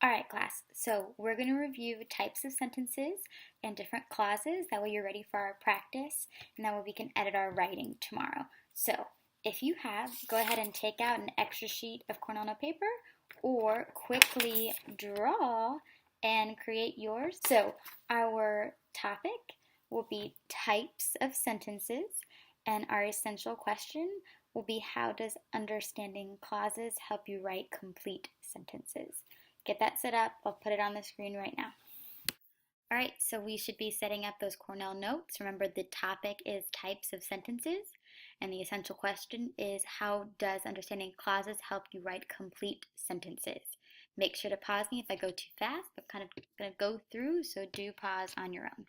All right, class. So we're going to review types of sentences and different clauses. That way you're ready for our practice, and that way we can edit our writing tomorrow. So if you have, go ahead and take out an extra sheet of Cornell note paper or quickly draw and create yours. So our topic will be types of sentences, and our essential question will be, how does understanding clauses help you write complete sentences? Get that set up. I'll put it on the screen right now. All right, so we should be setting up those Cornell notes. Remember, the topic is types of sentences, and the essential question is, how does understanding clauses help you write complete sentences? Make sure to pause me if I go too fast. I'm kind of going to go through, so do pause on your own.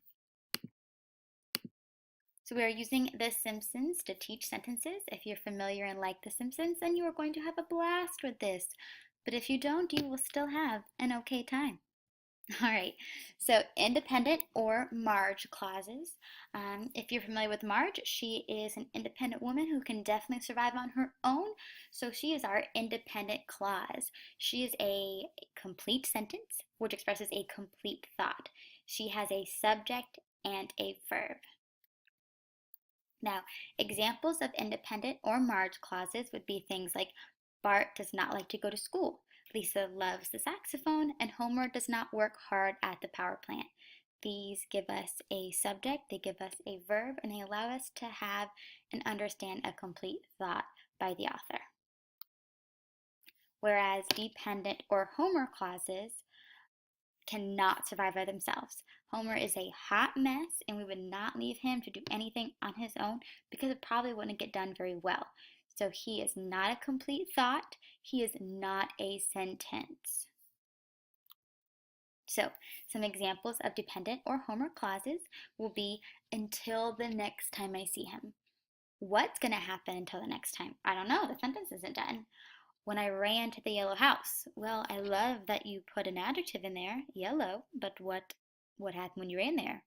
So we are using The Simpsons to teach sentences. If you're familiar and like The Simpsons, then you are going to have a blast with this. But if you don't, you will still have an okay time. All right, so independent or Marge clauses. If you're familiar with Marge, she is an independent woman who can definitely survive on her own. So she is our independent clause. She is a complete sentence, which expresses a complete thought. She has a subject and a verb. Now, examples of independent or Marge clauses would be things like Bart does not like to go to school, Lisa loves the saxophone, and Homer does not work hard at the power plant. These give us a subject, they give us a verb, and they allow us to have and understand a complete thought by the author. Whereas dependent or Homer clauses cannot survive by themselves. Homer is a hot mess, and we would not leave him to do anything on his own because it probably wouldn't get done very well. So he is not a complete thought. He is not a sentence. So some examples of dependent or Homer clauses will be, until the next time I see him. What's going to happen until the next time? I don't know. The sentence isn't done. When I ran to the yellow house. Well, I love that you put an adjective in there, yellow, but what happened when you ran there?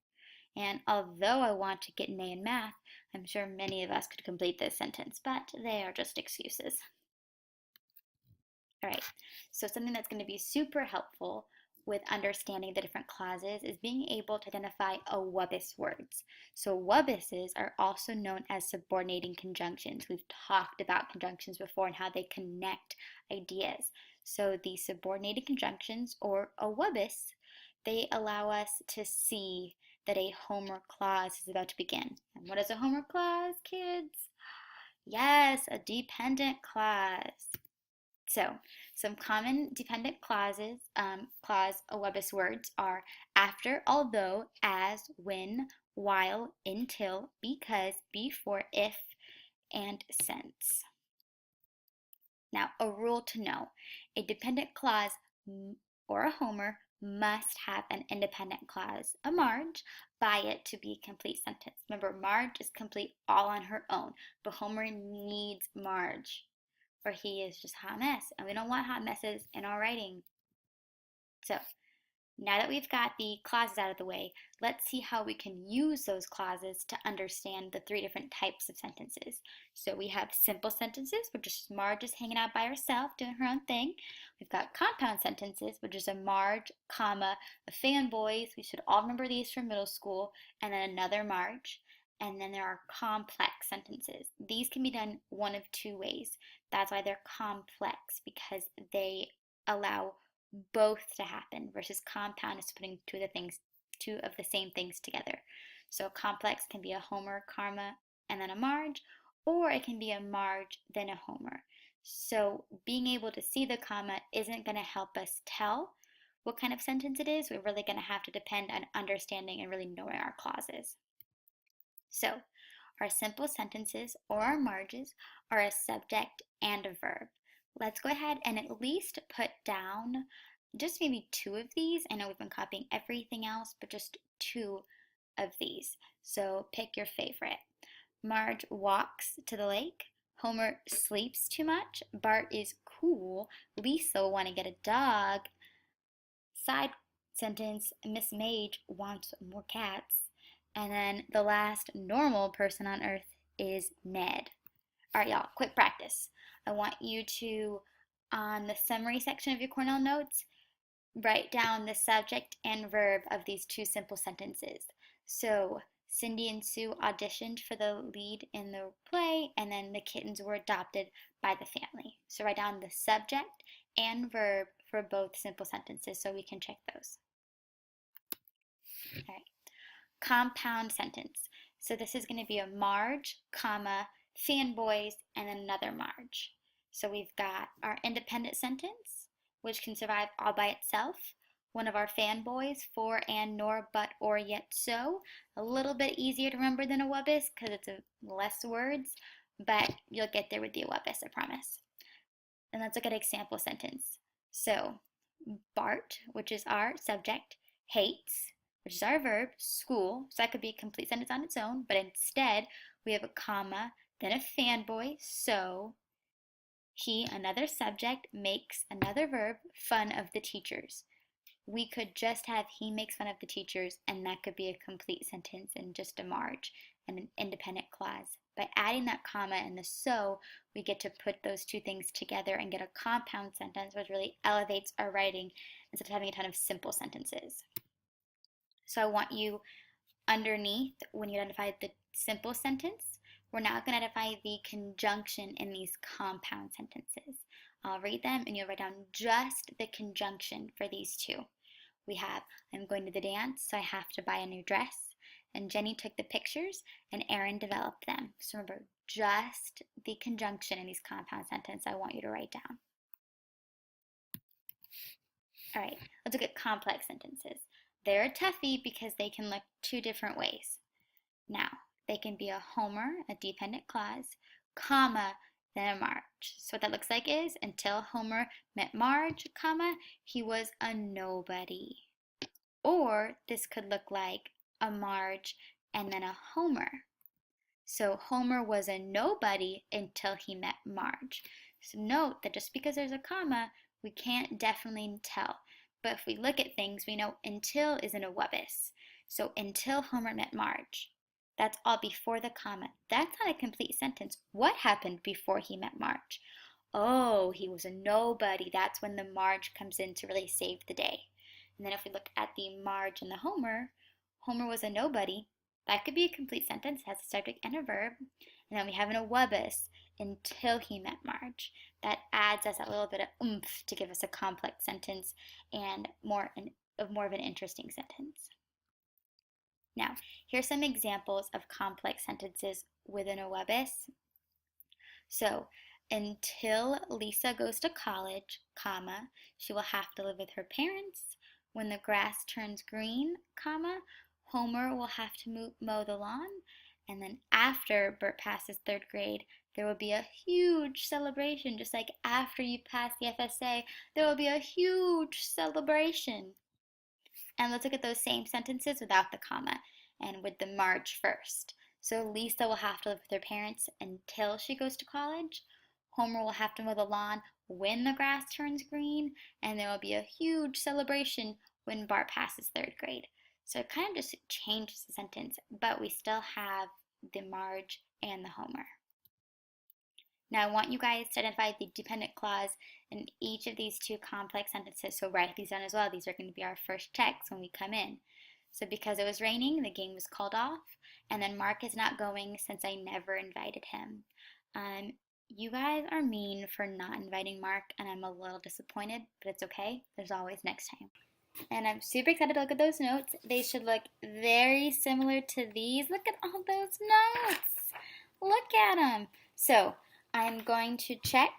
And although I want to get an A in math, I'm sure many of us could complete this sentence, but they are just excuses. All right, so something that's going to be super helpful with understanding the different clauses is being able to identify awobus words. So awobuses are also known as subordinating conjunctions. We've talked about conjunctions before and how they connect ideas. So the subordinating conjunctions, or awobus, they allow us to see that a Homer clause is about to begin. And what is a Homer clause, kids? Yes, a dependent clause. So, some common dependent clauses, clause awobus words are after, although, as, when, while, until, because, before, if, and since. Now, a rule to know. A dependent clause or a Homer must have an independent clause, a Marge, by it to be a complete sentence. Remember, Marge is complete all on her own, but Homer needs Marge, or he is just a hot mess, and we don't want hot messes in our writing. So now that we've got the clauses out of the way, let's see how we can use those clauses to understand the three different types of sentences. So we have simple sentences, which is Marge is hanging out by herself doing her own thing. We've got compound sentences, which is a Marge, comma, a fanboys. We should all remember these from middle school, and then another Marge. And then there are complex sentences. These can be done one of two ways. That's why they're complex, because they allow both to happen, versus compound is putting two of the same things together. So complex can be a Homer, comma, and then a Marge, or it can be a Marge, then a Homer. So being able to see the comma isn't going to help us tell what kind of sentence it is. We're really going to have to depend on understanding and really knowing our clauses. So our simple sentences, or our Marges, are a subject and a verb. Let's go ahead and at least put down just maybe two of these. I know we've been copying everything else, but just two of these. So pick your favorite. Marge walks to the lake. Homer sleeps too much. Bart is cool. Lisa will want to get a dog. Side sentence, Miss Mage wants more cats. And then the last normal person on earth is Ned. All right, y'all, quick practice. I want you to, on the summary section of your Cornell notes, write down the subject and verb of these two simple sentences. So Cindy and Sue auditioned for the lead in the play, and then the kittens were adopted by the family. So write down the subject and verb for both simple sentences so we can check those. All right. Compound sentence. So this is going to be a Marge, comma, fanboys, and then another Marge. So we've got our independent sentence, which can survive all by itself. One of our fanboys, for, and, nor, but, or, yet, so. A little bit easier to remember than a wubbis because it's less words, but you'll get there with the wubbis, I promise. And let's look at an example sentence. So Bart, which is our subject, hates, which is our verb, school. So that could be a complete sentence on its own, but instead we have a comma, then a fanboy, so he, another subject, makes another verb, fun of the teachers. We could just have he makes fun of the teachers, and that could be a complete sentence and just a Marge and an independent clause. By adding that comma and the so, we get to put those two things together and get a compound sentence, which really elevates our writing instead of having a ton of simple sentences. So I want you underneath, when you identify the simple sentence, we're now going to identify the conjunction in these compound sentences. I'll read them and you'll write down just the conjunction for these two. We have, I'm going to the dance, so I have to buy a new dress. And Jenny took the pictures and Aaron developed them. So remember, just the conjunction in these compound sentences I want you to write down. All right, let's look at complex sentences. They're a toughie because they can look two different ways. Now, they can be a Homer, a dependent clause, comma, then a Marge. So what that looks like is, until Homer met Marge, comma, he was a nobody. Or this could look like a Marge and then a Homer. So Homer was a nobody until he met Marge. So note that just because there's a comma, we can't definitely tell. But if we look at things, we know until isn't a wubbis. So until Homer met Marge. That's all before the comma. That's not a complete sentence. What happened before he met Marge? Oh, he was a nobody. That's when the Marge comes in to really save the day. And then if we look at the Marge and the Homer, Homer was a nobody. That could be a complete sentence, has a subject and a verb. And then we have an a wubbis, until he met Marge. That adds us a little bit of oomph to give us a complex sentence and more of an interesting sentence. Now, here's some examples of complex sentences within a wubbis. So, until Lisa goes to college, comma, she will have to live with her parents. When the grass turns green, comma, Homer will have to mow the lawn. And then after Bert passes third grade, there will be a huge celebration. Just like after you pass the FSA, there will be a huge celebration. And let's look at those same sentences without the comma and with the Marge first. So Lisa will have to live with her parents until she goes to college. Homer will have to mow the lawn when the grass turns green, and there will be a huge celebration when Bart passes third grade. So it kind of just changes the sentence, but we still have the Marge and the Homer. Now I want you guys to identify the dependent clause in each of these two complex sentences, so write these down as well. These are going to be our first checks when we come in. So because it was raining, the game was called off, and then Mark is not going since I never invited him. You guys are mean for not inviting Mark, and I'm a little disappointed, but it's okay. There's always next time. And I'm super excited to look at those notes. They should look very similar to these. Look at all those notes. Look at them. So I'm going to check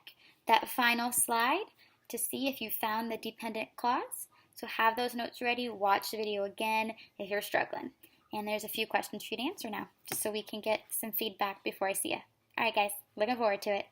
that final slide to see if you found the dependent clause. So have those notes ready. Watch the video again if you're struggling. And there's a few questions for you to answer now, just so we can get some feedback before I see you. All right, guys, looking forward to it.